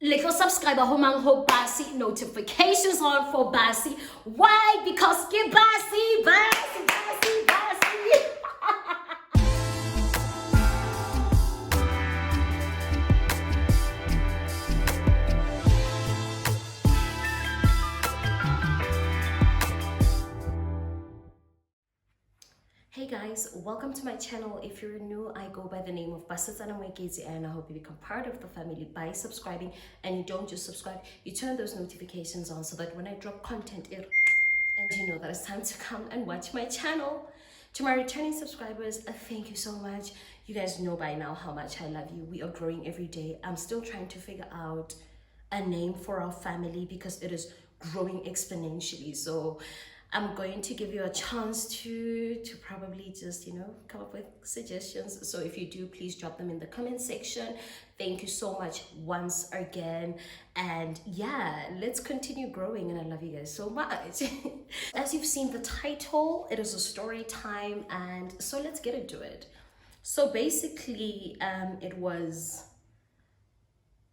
Little subscriber homang ho basi, notifications on for basi. Why? Because ke basi. Hey guys, welcome to my channel. If you're new, I go by the name of Basetsana Mwekezi, and I hope you become part of the family by subscribing. And you don't just subscribe, you turn those notifications on so that when I drop content, and you know that it's time to come and watch my channel. To my returning subscribers, thank you so much. You guys know by now how much I love you. We are growing every day. I'm still trying to figure out a name for our family because it is growing exponentially. So I'm going to give you a chance to probably just, come up with suggestions. So if you do, please drop them in the comment section. Thank you so much once again. And yeah, let's continue growing. And I love you guys so much. As you've seen the title, it is a story time. And so let's get into it. So basically, it was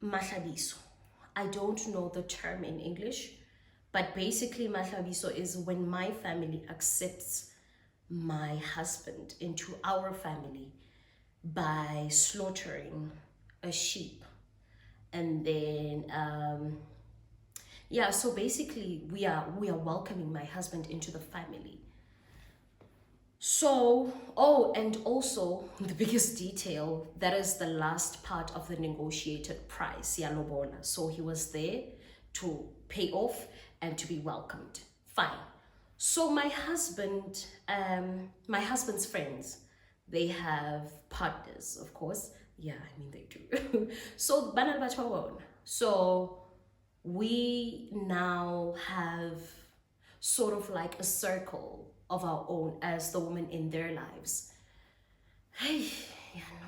mahlabiso. I don't know the term in English. But basically, mahlabiso is when my family accepts my husband into our family by slaughtering a sheep. And then, so basically we are welcoming my husband into the family. So, and also the biggest detail, that is the last part of the negotiated price, ya lobola. So he was there to pay off and to be welcomed. Fine. So my husband's friends, they have partners, of course. Yeah, I mean they do. So so we now have sort of like a circle of our own as the women in their lives. Hey, yeah, no.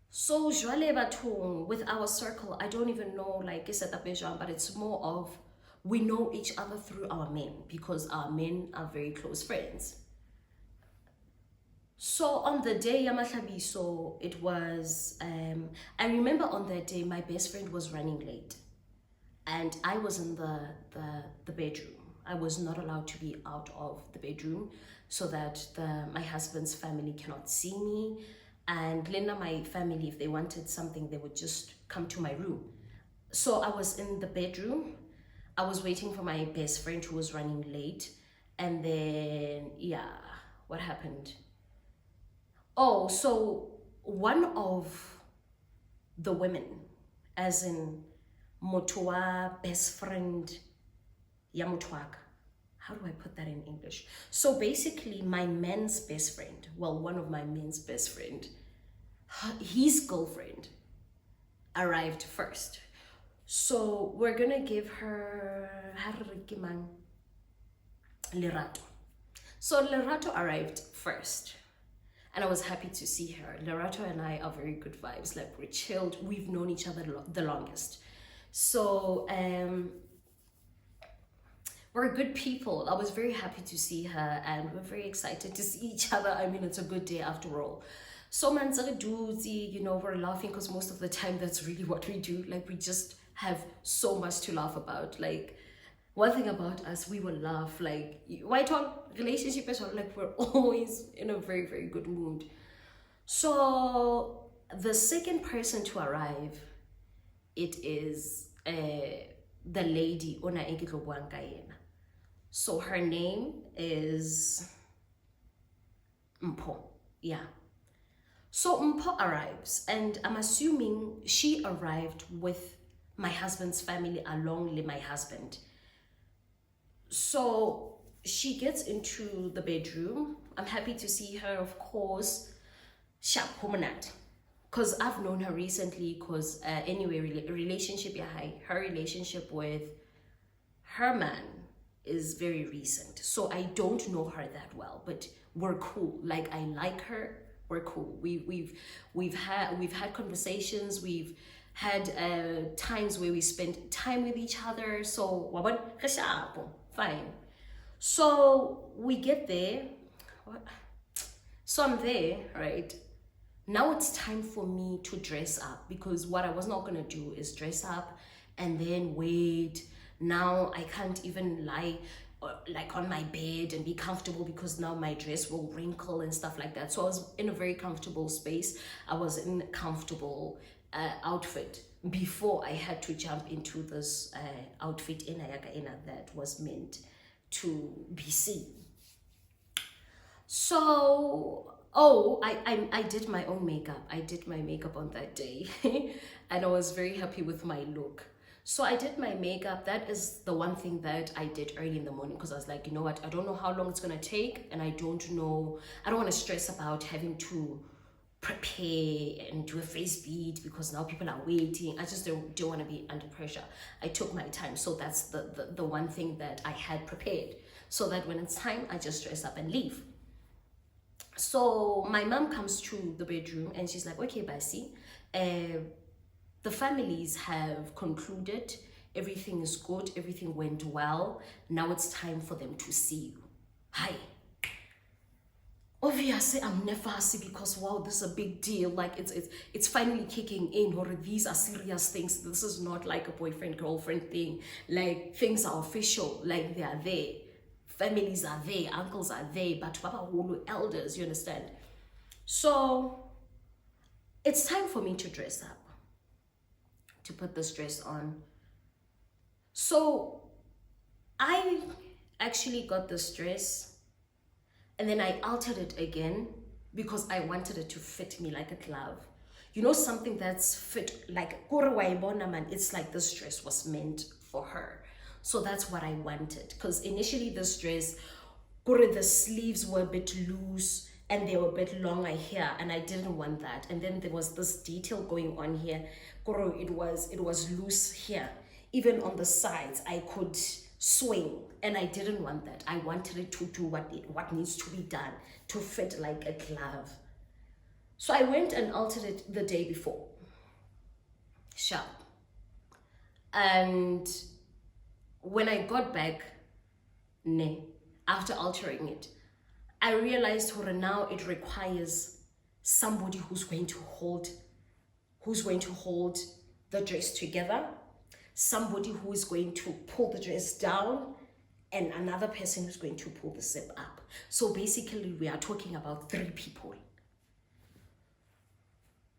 So with our circle, I don't even know like but it's more of we know each other through our men because our men are very close friends. So on the day Yamahlabiso, it was I remember on that day my best friend was running late and I was in the bedroom. I was not allowed to be out of the bedroom so that my husband's family cannot see me. And Linda, my family, if they wanted something, they would just come to my room. So I was in the bedroom. I was waiting for my best friend who was running late. And then, what happened? Oh, so one of the women, as in Motua best friend, Yamutwaka. How do I put that in English? So basically my man's best friend, one of my men's best friend, his girlfriend arrived first. So we're gonna give her Lerato. So Lerato arrived first and I was happy to see her. Lerato and I are very good vibes, like we're chilled. We've known each other the longest. So, we're good people. I was very happy to see her and we're very excited to see each other. I mean, it's a good day after all. So we're laughing because most of the time that's really what we do. Like we just have so much to laugh about. Like one thing about us, we will laugh. Like white on relationship as well. Like we're always in a very, very good mood. So the second person to arrive, it is the lady Ona Egilo Bwankayena. So her name is Mpho. Yeah. So Mpho arrives, and I'm assuming she arrived with my husband's family along with my husband. So she gets into the bedroom. I'm happy to see her, of course. Sharp hominat. Because I've known her recently, because relationship, her relationship with her man is very recent. So I don't know her that well, but we're cool. Like I like her, we're cool. We've had conversations, we've had times where we spent time with each other. So fine. So we get there. So I'm there, right? Now it's time for me to dress up, because what I was not going to do is dress up and then wait. Now I can't even lie like on my bed and be comfortable, because now my dress will wrinkle and stuff like that. So I was in a very comfortable space. I was in a comfortable outfit before I had to jump into this outfit in that was meant to be seen. So I did my own makeup. I did my makeup on that day and I was very happy with my look. So I did my makeup. That is the one thing that I did early in the morning, because I was like, you know what, I don't know how long it's gonna take, and I don't want to stress about having to prepare and do a face bead because now people are waiting. I just don't want to be under pressure. I took my time. So that's the one thing that I had prepared, so that when it's time, I just dress up and leave. So my mom comes to the bedroom and she's like, okay, Basi, the families have concluded, everything is good, everything went well, now it's time for them to see you. Hi. Obviously I'm nervous because wow, this is a big deal. Like it's finally kicking in, or these are serious things. This is not like a boyfriend girlfriend thing. Like things are official, like they are there. Families are there, uncles are there, but Papa Wulu elders, you understand? So it's time for me to dress up, to put this dress on. So I actually got this dress and then I altered it again because I wanted it to fit me like a glove. You know, something that's fit like, it's like this dress was meant for her. So that's what I wanted, because initially this dress, the sleeves were a bit loose and they were a bit longer here, and I didn't want that. And then there was this detail going on here. It was loose here. Even on the sides, I could swing, and I didn't want that. I wanted it to do what needs to be done to fit like a glove. So I went and altered it the day before. Sharp. And when I got back, after altering it, I realized now it requires somebody who's going to hold the dress together, somebody who is going to pull the dress down, and another person who's going to pull the zip up. So basically we are talking about 3 people.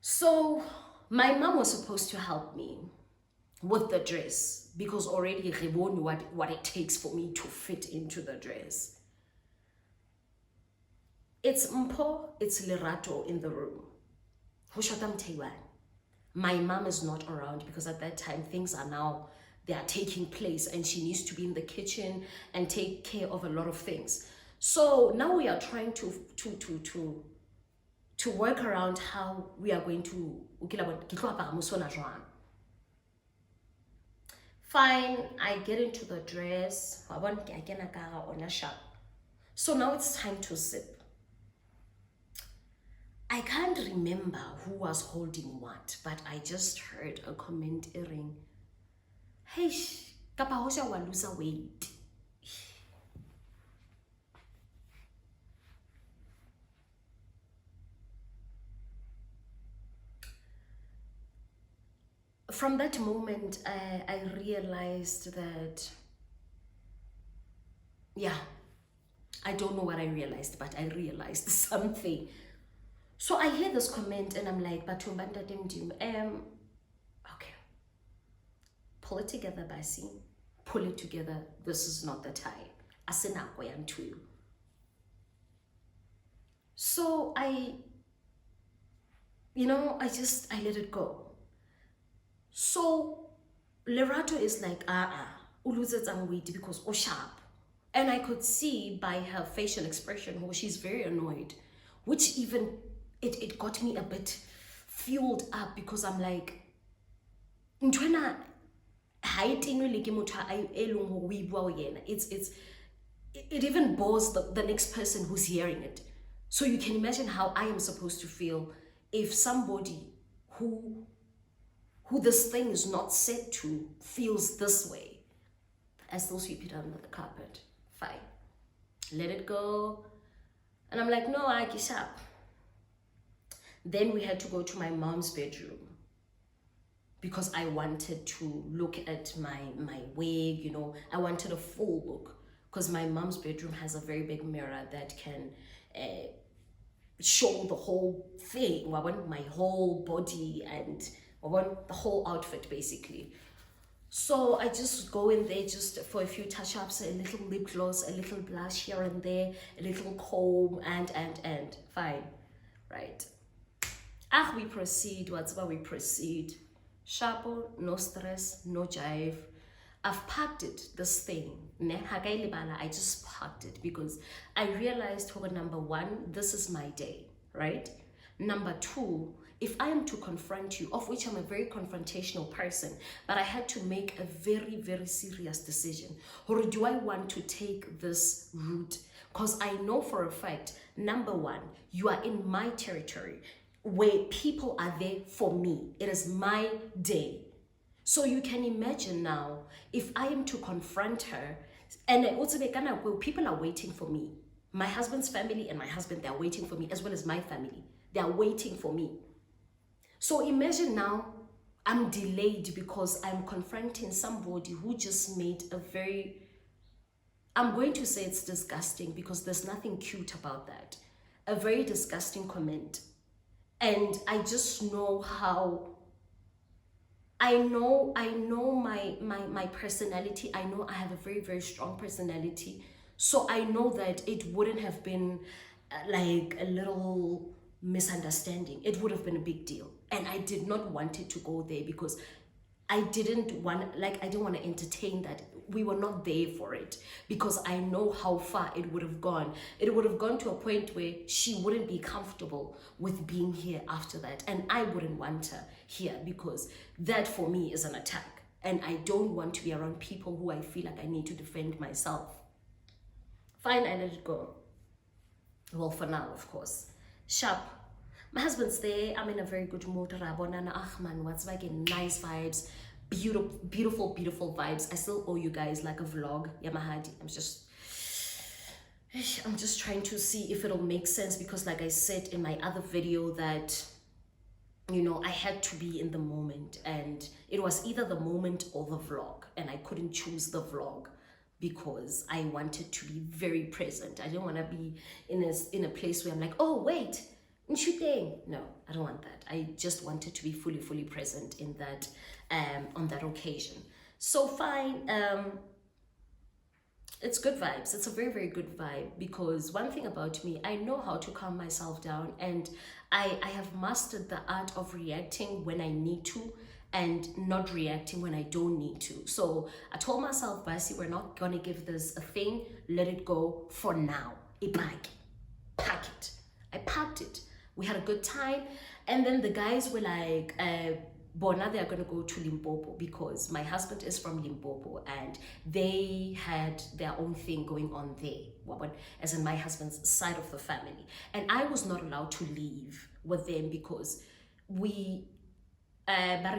So my mom was supposed to help me with the dress, because already I knew what it takes for me to fit into the dress. It's Mpo, it's Lerato in the room. My mom is not around, because at that time they are taking place, and she needs to be in the kitchen and take care of a lot of things. So now we are trying to work around how we are going to fine. I get into the dress. So now it's time to zip. I can't remember who was holding what, but I just heard a comment airing, hey, kapa hosha wa lose weight. From that moment, I realized that, yeah, I don't know what I realized, but I realized something. So I hear this comment and I'm like, okay, pull it together, Basi. Pull it together. This is not the time. So I let it go. So Lerato is like, weight because sharp. And I could see by her facial expression, she's very annoyed, which even it got me a bit fueled up, because I'm like, it even bores the next person who's hearing it. So you can imagine how I am supposed to feel if somebody who this thing is not said to feels this way. I still sweep it under the carpet. Fine. Let it go. And I'm like, no, I kiss up. Then we had to go to my mom's bedroom because I wanted to look at my wig, you know. I wanted a full look because my mom's bedroom has a very big mirror that can show the whole thing. I want my whole body and I want the whole outfit basically. So I just go in there just for a few touch-ups, a little lip gloss, a little blush here and there, a little comb, and fine, right? We proceed. What's about we proceed? Sharpo, no stress, no jive. I've packed it, this thing. I just packed it because I realized, number one, this is my day, right? Number two, if I am to confront you, of which I'm a very confrontational person, but I had to make a very, very serious decision. Or do I want to take this route? Because I know for a fact, number one, you are in my territory where people are there for me. It is my day. So you can imagine now, if I am to confront her, and also people are waiting for me. My husband's family and my husband, they're waiting for me, as well as my family. They are waiting for me. So imagine now, I'm delayed because I'm confronting somebody who just made a very, I'm going to say it's disgusting because there's nothing cute about that. A very disgusting comment. And I just know how, I know my personality. I know I have a very, very strong personality. So I know that it wouldn't have been like a little misunderstanding. It would have been a big deal. And I did not want it to go there because I didn't want to entertain that. We were not there for it because I know how far it would have gone. It would have gone to a point where she wouldn't be comfortable with being here after that. And I wouldn't want her here because that for me is an attack. And I don't want to be around people who I feel like I need to defend myself. Fine, I let it go. Well, for now, of course. Sharp. My husband's there. I'm in a very good mood. What's like nice vibes. Beautiful vibes. I still owe you guys like a vlog. Yamahadi. I'm just trying to see if it'll make sense because like I said in my other video that, you know, I had to be in the moment and it was either the moment or the vlog and I couldn't choose the vlog because I wanted to be very present. I didn't want to be in a place where I'm like, oh wait, no, I don't want that. I just wanted to be fully present in that on that occasion. So fine, it's good vibes. It's a very, very good vibe because one thing about me, I know how to calm myself down and I have mastered the art of reacting when I need to and not reacting when I don't need to. So I told myself, Basi, we're not gonna give this a thing, let it go for now. Pack it. I packed it. We had a good time. And then the guys were like, Bona, they are going to go to Limpopo because my husband is from Limpopo and they had their own thing going on there, as in my husband's side of the family. And I was not allowed to leave with them because we, the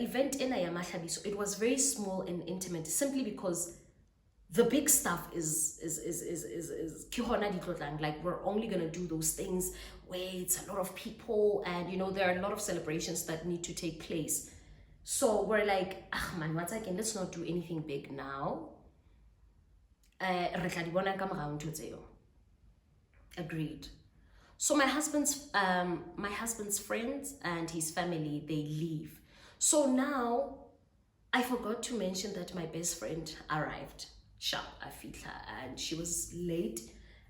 event in Ayamahlabi, so it was very small and intimate simply because the big stuff is like we're only gonna do those things where it's a lot of people and you know there are a lot of celebrations that need to take place. So we're like, man, once again, let's not do anything big now. Agreed. So my husband's friends and his family, they leave. So now I forgot to mention that my best friend arrived. Sharp, and she was late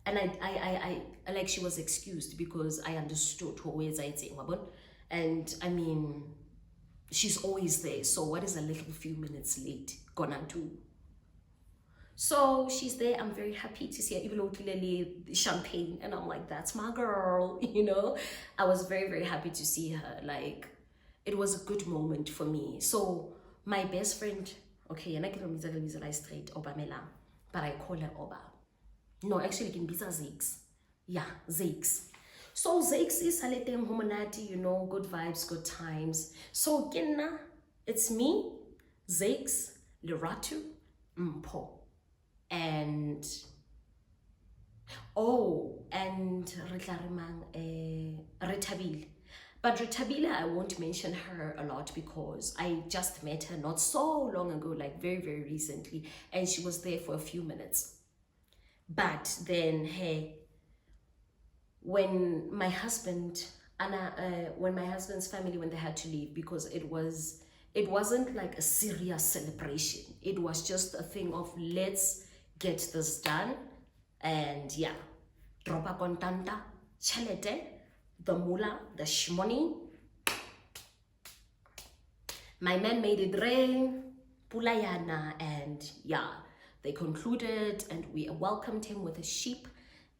and I like she was excused because I understood her ways and I mean she's always there, so what is a little few minutes late gonna do? So she's there. I'm very happy to see her, even though clearly champagne and I'm like, that's my girl, you know. I was very, very happy to see her. Like it was a good moment for me. So my best friend, okay, and I can straight Obamela, but I call her Oba. No, actually, can be Zakes. Yeah, Zakes. So Zakes is Saleteng Homonati, you know, good vibes, good times. So Genna, it's me, Zakes, Liratu, Mpo. And Oh, and Retabile. But Retabile, I won't mention her a lot because I just met her not so long ago, like very, very recently, and she was there for a few minutes. But then, hey, when my husband, when my husband's family, when they had to leave, because it wasn't like a serious celebration. It was just a thing of let's get this done, and yeah, dropa kontanta, chelete, the mula, the shmoney. My man made it rain, pulayana, and yeah, they concluded, and we welcomed him with a sheep.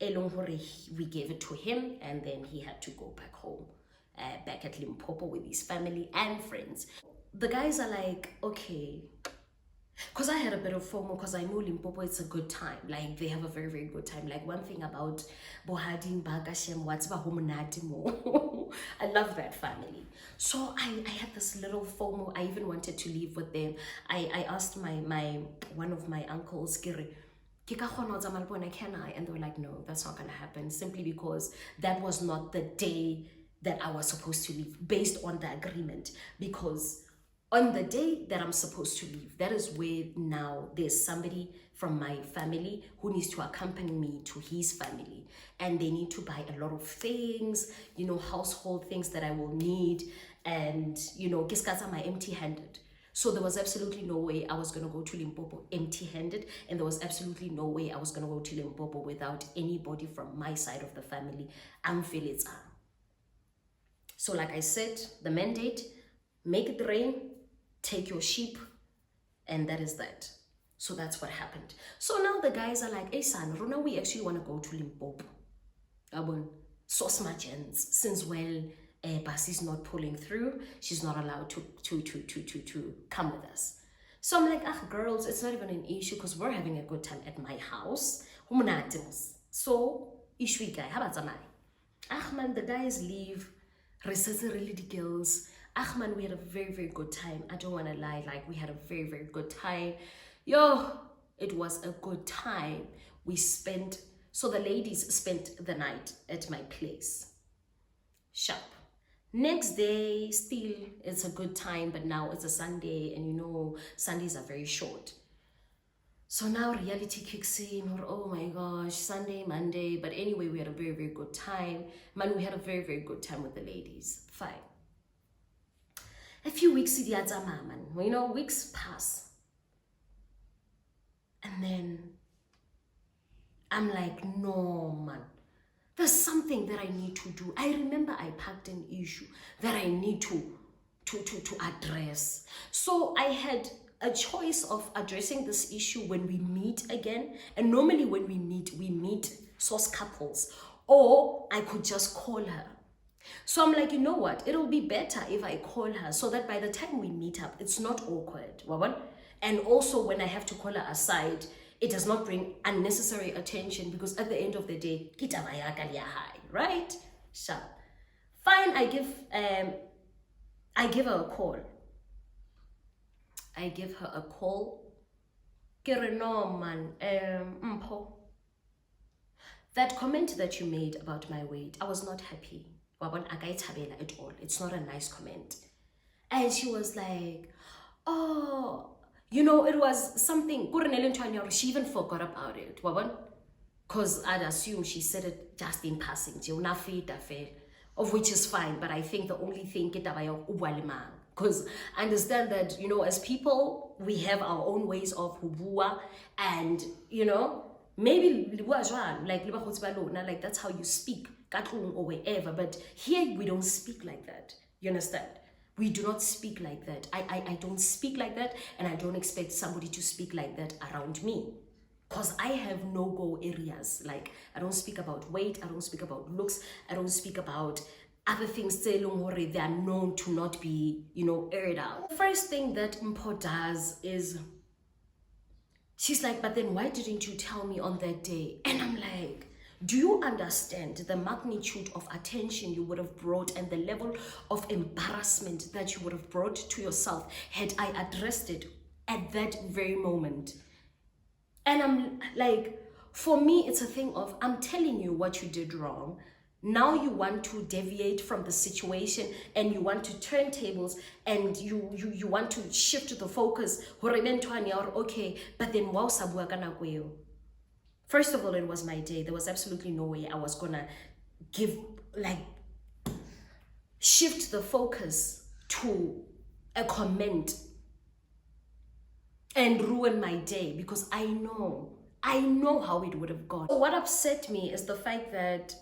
We gave it to him, and then he had to go back home, back at Limpopo with his family and friends. The guys are like, okay, because I had a bit of FOMO because I know Limpopo, it's a good time. Like, they have a very, very good time. Like, one thing about Bohadin, Bagashem, what's Bahumanatimo. I love that family. So I had this little FOMO. I even wanted to leave with them. I asked one of my uncles, Kiri, can I? And they were like, no, that's not going to happen. Simply because that was not the day that I was supposed to leave based on the agreement. Because on the day that I'm supposed to leave, that is where now there's somebody from my family who needs to accompany me to his family. And they need to buy a lot of things, you know, household things that I will need. And, you know, kiskata my empty-handed. So there was absolutely no way I was going to go to Limpopo empty-handed. And there was absolutely no way I was going to go to Limpopo without anybody from my side of the family. So like I said, the mandate, make it rain, take your sheep, and that is that. So that's what happened. So now the guys are like, hey son, Rona, we actually want to go to Limpopo. Source merchants, since Basi's not pulling through, she's not allowed to come with us. So I'm like, girls, it's not even an issue because we're having a good time at my house. So, issue guy, how about man, the guys leave. Really the girls. Man, we had a very, very good time. I don't want to lie, like we had a very, very good time. Yo, it was a good time. So the ladies spent the night at my place. Sharp. Next day, still, it's a good time, but now it's a Sunday, and you know, Sundays are very short. So now reality kicks in, or oh my gosh, Sunday, Monday. But anyway, we had a very, very good time. Man, we had a very, very good time with the ladies. Fine. A few weeks, man. You know, weeks pass. And then I'm like, no, man. There's something that I need to do. I remember I packed an issue that I need to address. So I had a choice of addressing this issue when we meet again. And normally when we meet source couples. Or I could just call her. So I'm like, you know what? It'll be better if I call her so that by the time we meet up, it's not awkward. And also when I have to call her aside, it does not bring unnecessary attention because at the end of the day, right? So, fine, I give her a call. No, man, that comment that you made about my weight, I was not happy. At all. It's not a nice comment. And she was like, oh, you know, it was something, she even forgot about it. Because I'd assume she said it just in passing, of which is fine. But I think the only thing, because I understand that, you know, as people, we have our own ways of hubua, and, you know, maybe like that's how you speak or wherever. But here we don't speak like that. You understand? We do not speak like that. I don't speak like that, and I don't expect somebody to speak like that around me. Because I have no-go areas. Like, I don't speak about weight, I don't speak about looks, I don't speak about other things they are known to not be, you know, aired out. The first thing that Mpo does is, she's like, but then why didn't you tell me on that day? And I'm like, do you understand the magnitude of attention you would have brought and the level of embarrassment that you would have brought to yourself had I addressed it at that very moment? And I'm like, for me, it's a thing of, I'm telling you what you did wrong. Now you want to deviate from the situation and you want to turn tables and you want to shift the focus. Okay, but then wow, first of all, it was my day. There was absolutely no way I was gonna shift the focus to a comment and ruin my day, because I know how it would have gone. So what upset me is the fact that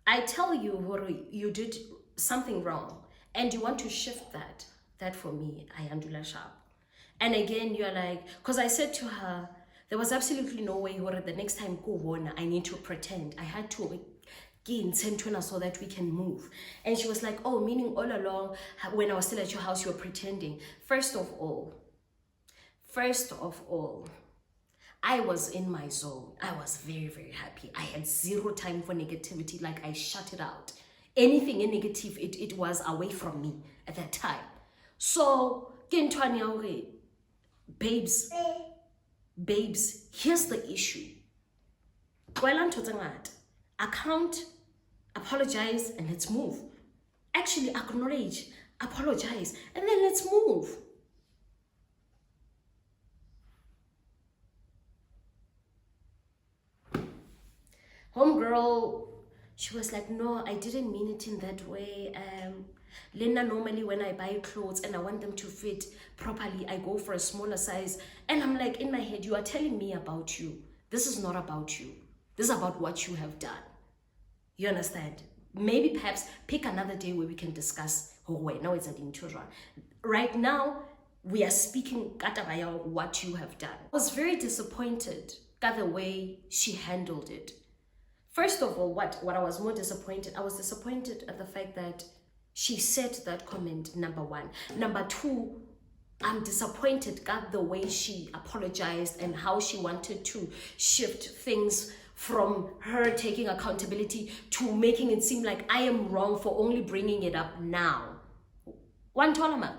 I tell you, you did something wrong and you want to shift that for me, I andula sharp. And again, you're like, because I said to her, there was absolutely no way the next time I need to pretend. I had to gain Sentuna so that we can move. And she was like, oh, meaning all along when I was still at your house, you were pretending. First of all, I was in my zone. I was very, very happy. I had zero time for negativity. Like, I shut it out. Anything in negative, it was away from me at that time. So, babes, here's the issue. Account, apologize, and let's move. Actually, acknowledge, apologize, and then let's move. Homegirl, she was like, no, I didn't mean it in that way. Lena, normally when I buy clothes and I want them to fit properly, I go for a smaller size. And I'm like, in my head, you are telling me about you. This is not about you. This is about what you have done. You understand? Maybe perhaps pick another day where we can discuss now it's an intro. Right now, we are speaking what you have done. I was very disappointed at the way she handled it. First of all, what I was more disappointed, I was disappointed at the fact that she said that comment, number one. Number two, I'm disappointed at the way she apologized and how she wanted to shift things from her taking accountability to making it seem like I am wrong for only bringing it up now. One Tolama,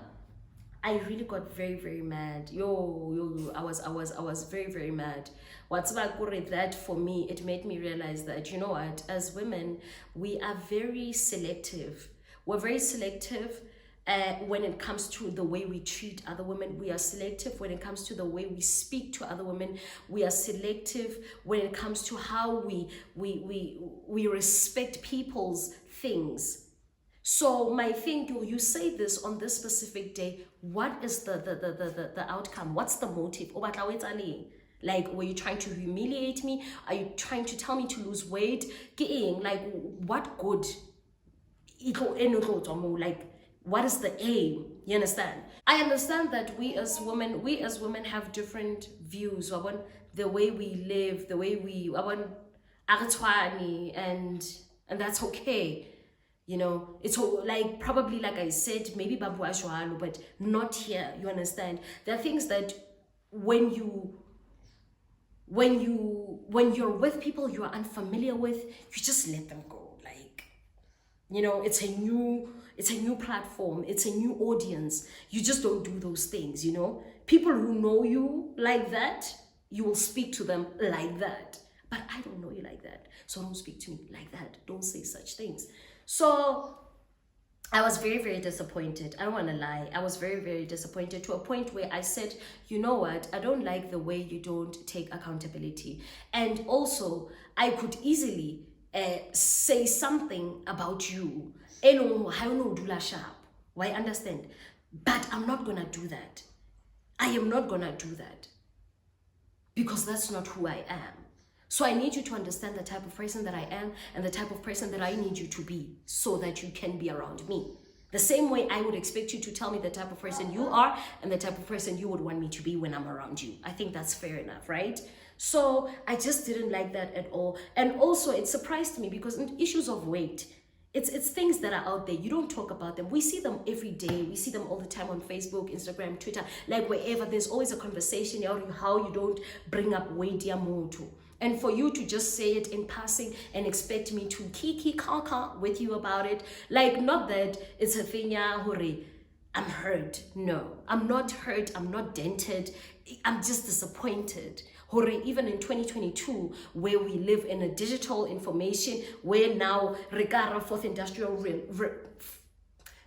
I really got very, very mad. I was very, very mad. What's that for me, it made me realize that, you know what, as women, we are very selective. We're very selective when it comes to the way we treat other women. We are selective when it comes to the way we speak to other women. We are selective when it comes to how we respect people's things. So my thing, you say this on this specific day, what is the outcome? What's the motive? Like, were you trying to humiliate me? Are you trying to tell me to lose weight? Like, what good? Like, what is the aim? You understand? I understand that we as women have different views about the way we live, the way we and that's okay. You know, it's all like, probably like I said, maybe babu ashwalo, but not here. You understand? There are things that when you're with people you are unfamiliar with, you just let them go. Like, you know, it's a new platform, it's a new audience. You just don't do those things, you know. People who know you like that, you will speak to them like that. But I don't know you like that, so don't speak to me like that. Don't say such things. So I was very, very disappointed. I don't want to lie. I was very, very disappointed to a point where I said, you know what? I don't like the way you don't take accountability. And also, I could easily say something about you. Why understand? But I'm not going to do that. I am not going to do that. Because that's not who I am. So I need you to understand the type of person that I am and the type of person that I need you to be so that you can be around me. The same way I would expect you to tell me the type of person you are and the type of person you would want me to be when I'm around you. I think that's fair enough, right? So I just didn't like that at all. And also it surprised me because issues of weight, it's things that are out there. You don't talk about them. We see them every day. We see them all the time on Facebook, Instagram, Twitter, like wherever. There's always a conversation on how you don't bring up weight moto. And for you to just say it in passing and expect me to kiki kaka with you about it, like, not that it's a thing hore, I'm hurt. No, I'm not hurt. I'm not dented. I'm just disappointed. Even in 2022, where we live in a digital information, where now,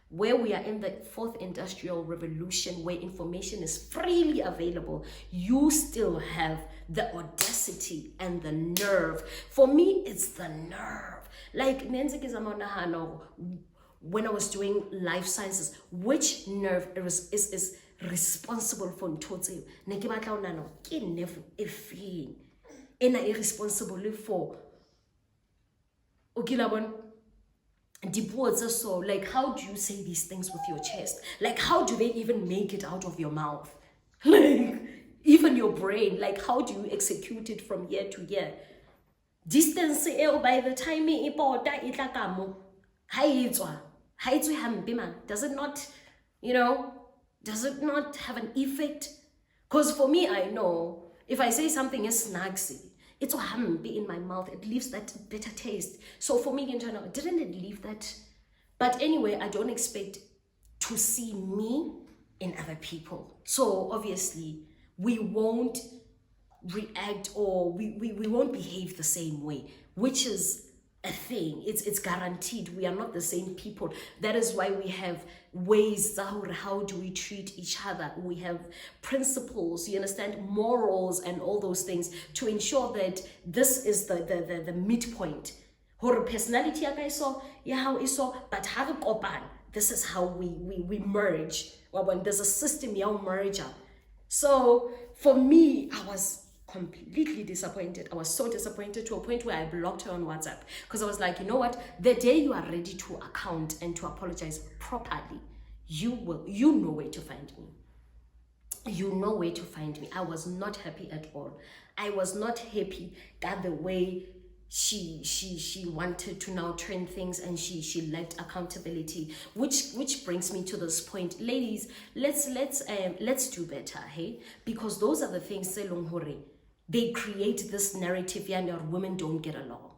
where we are in the fourth industrial revolution, where information is freely available, you still have the audacity and the nerve. For me, it's the nerve. Like, when I was doing life sciences, which nerve is responsible for ntotse ne ke batla ho nana ke nerve e feng ena e responsible for okilabon dipuo tse so, like, how do you say these things with your chest? Like, how do they even make it out of your mouth? Like, even your brain, like, how do you execute it from year to year? Distance by the time ipota itla kamo ha itswa hampe man, does it not, does it not have an effect? Because for me, I know if I say something is snagsy, it's hampe in my mouth, it leaves that bitter taste. So for me in general, didn't it leave that? But anyway, I don't expect to see me in other people. So obviously we won't react, or we won't behave the same way, which is a thing. It's guaranteed. We are not the same people. That is why we have ways how do we treat each other. We have principles, you understand, morals and all those things to ensure that this is the midpoint. Her personality so how iso, but have kopan. This is how we merge. When there's a system merger. So for me, I was completely disappointed. I was so disappointed to a point where I blocked her on WhatsApp, because I was like, you know what, the day you are ready to account and to apologize properly, you know where to find me. You know where to find me. I was not happy at all. I was not happy that the way she wanted to now turn things, and she lacked accountability, which brings me to this point. Ladies, let's do better, hey? Because those are the things they create this narrative, and our women don't get along.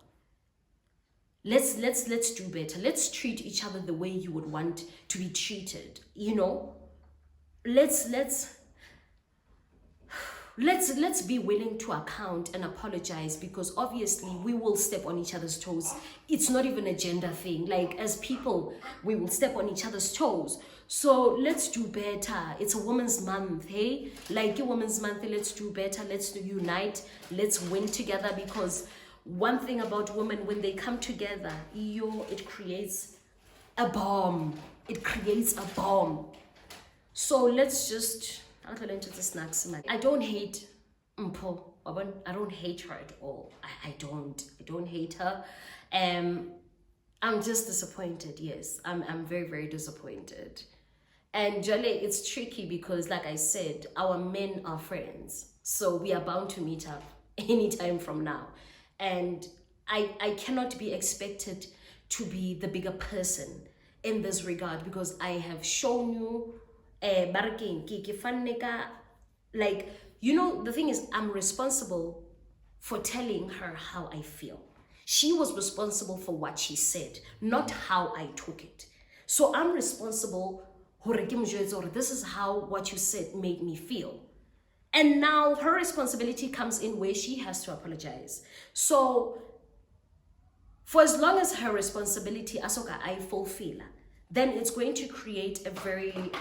Let's do better. Let's treat each other the way you would want to be treated. Let's be willing to account and apologize, because obviously we will step on each other's toes. It's not even a gender thing. Like, as people, we will step on each other's toes. So let's do better. It's a women's month, hey? Like a women's month, let's do better. Let's unite. Let's win together, because one thing about women, when they come together, it creates a bomb. It creates a bomb. So let's just... I don't hate Mpo. I don't hate her at all. I don't hate her. I'm just disappointed. Yes, I'm very, very disappointed. And Jale, it's tricky because, like I said, our men are friends, so we are bound to meet up anytime from now. And I cannot be expected to be the bigger person in this regard, because I have shown you like, the thing is, I'm responsible for telling her how I feel. She was responsible for what she said, not how I took it. So I'm responsible. This is how what you said made me feel. And now her responsibility comes in where she has to apologize. So for as long as her responsibility, Asoka, I fulfill, then it's going to create a very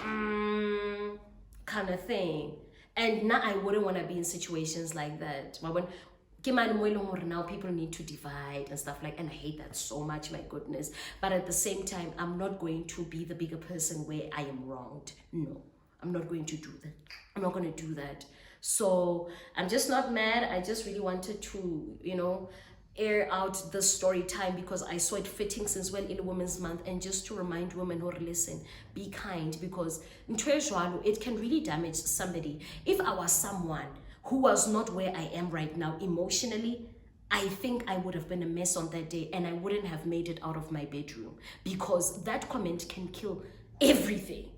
kind of thing. And now I wouldn't want to be in situations like that. Now people need to divide and stuff like, and I hate that so much, my goodness. But at the same time, I'm not going to be the bigger person where I am wronged. No, I'm not going to do that. I'm not going to do that. So I'm just not mad. I just really wanted to, air out the story time, because I saw it fitting since we're in Women's Month, and just to remind women who listen, be kind, because it can really damage somebody. If I was someone who was not where I am right now emotionally, I think I would have been a mess on that day, and I wouldn't have made it out of my bedroom, because that comment can kill everything.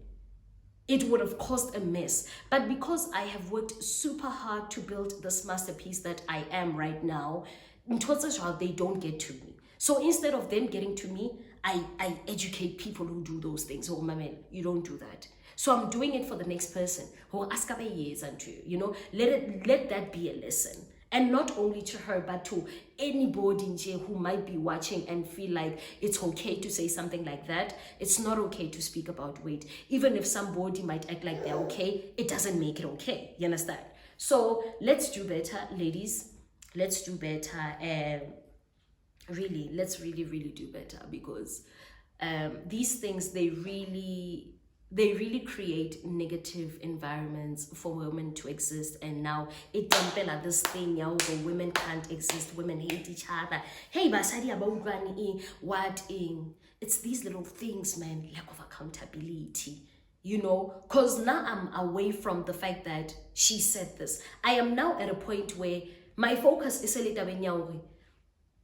It would have caused a mess. But because I have worked super hard to build this masterpiece that I am right now, they don't get to me. So instead of them getting to me, I educate people who do those things. Oh, my man, you don't do that. So I'm doing it for the next person who ask about years and to, you know, let that be a lesson. And not only to her, but to anybody who might be watching and feel like it's okay to say something like that. It's not okay to speak about weight. Even if somebody might act like they're okay, it doesn't make it okay. You understand? So let's do better, ladies. Let's do better. And really, let's really do better, because these things, they really create negative environments for women to exist. And now it like this thing where women can't exist, women hate each other. Hey, basadi about granny, what in? It's these little things, man. Lack of accountability, you know, because now I'm away from the fact that she said this. I am now at a point where my focus is a little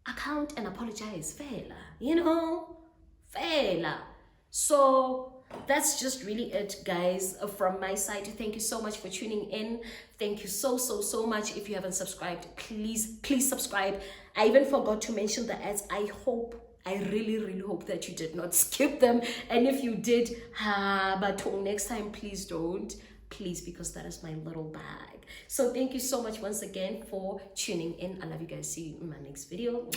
account and apologize, fela, you know, fela. So that's just really it, guys, from my side. Thank you so much for tuning in. Thank you so much. If you haven't subscribed, please subscribe. I even forgot to mention the ads. I really hope that you did not skip them, and if you did, but till next time, please don't, please, because that is my little bag. So thank you so much once again for tuning in. I love you guys. See you in my next video.